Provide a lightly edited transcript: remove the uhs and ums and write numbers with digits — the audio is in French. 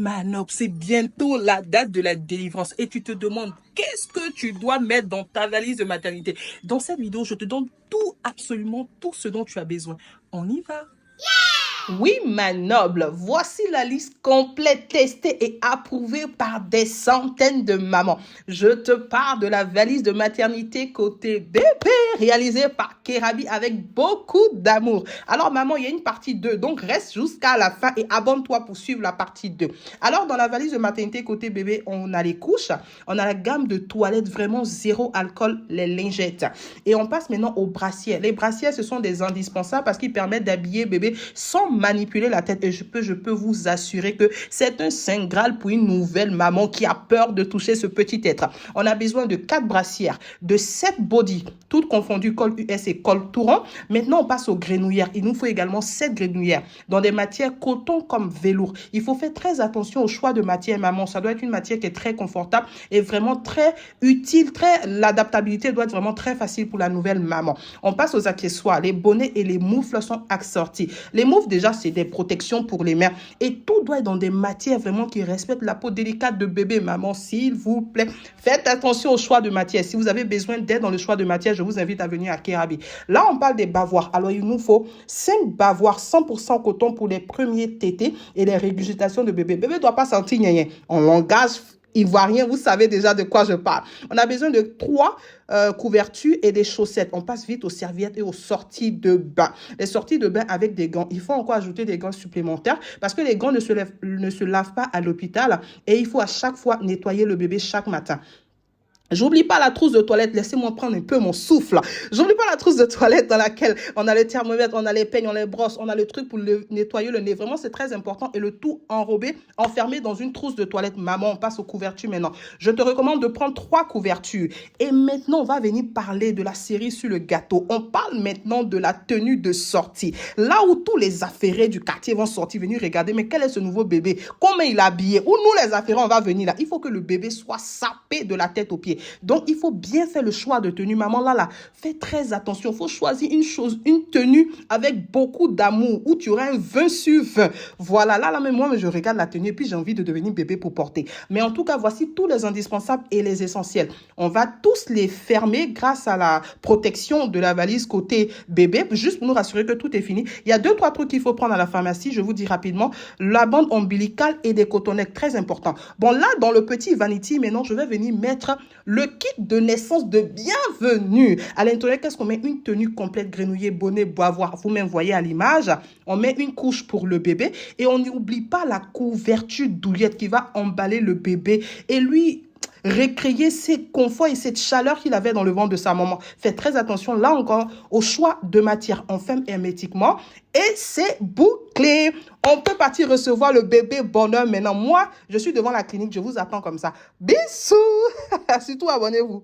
Manob, c'est bientôt la date de la délivrance et tu te demandes qu'est-ce que tu dois mettre dans ta valise de maternité. Dans cette vidéo, je te donne tout, absolument tout ce dont tu as besoin. On y va. Oui, ma noble, voici la liste complète, testée et approuvée par des centaines de mamans. Je te parle de la valise de maternité côté bébé, réalisée par Kerabi avec beaucoup d'amour. Alors, maman, il y a une partie 2, donc reste jusqu'à la fin et abonne-toi pour suivre la partie 2. Alors, dans la valise de maternité côté bébé, on a les couches, on a la gamme de toilettes vraiment zéro alcool, les lingettes. Et on passe maintenant aux brassières. Les brassières, ce sont des indispensables parce qu'ils permettent d'habiller bébé sans manipuler la tête. Et je peux vous assurer que c'est un saint graal pour une nouvelle maman qui a peur de toucher ce petit être. On a besoin de 4 brassières, de 7 body, toutes confondues, col US et col touron. Maintenant, on passe aux grenouillères. Il nous faut également 7 grenouillères dans des matières coton comme velours. Il faut faire très attention au choix de matière, maman. Ça doit être une matière qui est très confortable et vraiment très utile. L'adaptabilité doit être vraiment très facile pour la nouvelle maman. On passe aux accessoires. Les bonnets et les moufles sont assortis. Les moufles, déjà, c'est des protections pour les mères. Et tout doit être dans des matières vraiment qui respectent la peau délicate de bébé. Maman, s'il vous plaît, faites attention au choix de matière. Si vous avez besoin d'aide dans le choix de matière, je vous invite à venir à Kerabi. Là, on parle des bavoirs. Alors, il nous faut 5 bavoirs 100% coton pour les premiers tétés et les régurgitations de bébé. Bébé ne doit pas sentir rien. En langage ivoirien, vous savez déjà de quoi je parle. On a besoin de 3 couvertures et des chaussettes. On passe vite aux serviettes et aux sorties de bain. Les sorties de bain avec des gants. Il faut encore ajouter des gants supplémentaires parce que les gants ne se lavent pas à l'hôpital et il faut à chaque fois nettoyer le bébé chaque matin. J'oublie pas la trousse de toilette, laissez-moi prendre un peu mon souffle. J'oublie pas la trousse de toilette dans laquelle on a le thermomètre, on a les peignes, on les brosse, on a le truc pour nettoyer le nez. Vraiment, c'est très important. Et le tout enrobé, enfermé dans une trousse de toilette. Maman, on passe aux couvertures maintenant. Je te recommande de prendre 3 couvertures. Et maintenant, on va venir parler de la cerise sur le gâteau. On parle maintenant de la tenue de sortie. Là où tous les affairés du quartier vont sortir, venir regarder, mais quel est ce nouveau bébé? Comment il est habillé? Où nous, les affairés, on va venir là? Il faut que le bébé soit sapé de la tête aux pieds. Donc, il faut bien faire le choix de tenue. Maman, là, fais très attention. Il faut choisir une tenue avec beaucoup d'amour où tu auras un 20 sur 20. Voilà, là, même moi, je regarde la tenue et puis j'ai envie de devenir bébé pour porter. Mais en tout cas, voici tous les indispensables et les essentiels. On va tous les fermer grâce à la protection de la valise côté bébé, juste pour nous rassurer que tout est fini. Il y a 2-3 trucs qu'il faut prendre à la pharmacie. Je vous dis rapidement. La bande ombilicale et des cotonnettes, très important. Bon, là, dans le petit vanity, maintenant, je vais venir mettre le kit de naissance de bienvenue. À l'intérieur, qu'est-ce qu'on met? Une tenue complète, grenouiller, bonnet, boivoir. Vous-même voyez à l'image. On met une couche pour le bébé et on n'oublie pas la couverture douillette qui va emballer le bébé et lui récréer ses conforts et cette chaleur qu'il avait dans le ventre de sa maman. Faites très attention, là encore, au choix de matière. On ferme hermétiquement et c'est bouclé. On peut partir recevoir le bébé bonheur maintenant. Moi, je suis devant la clinique, je vous attends comme ça. Bisous. Surtout, abonnez-vous.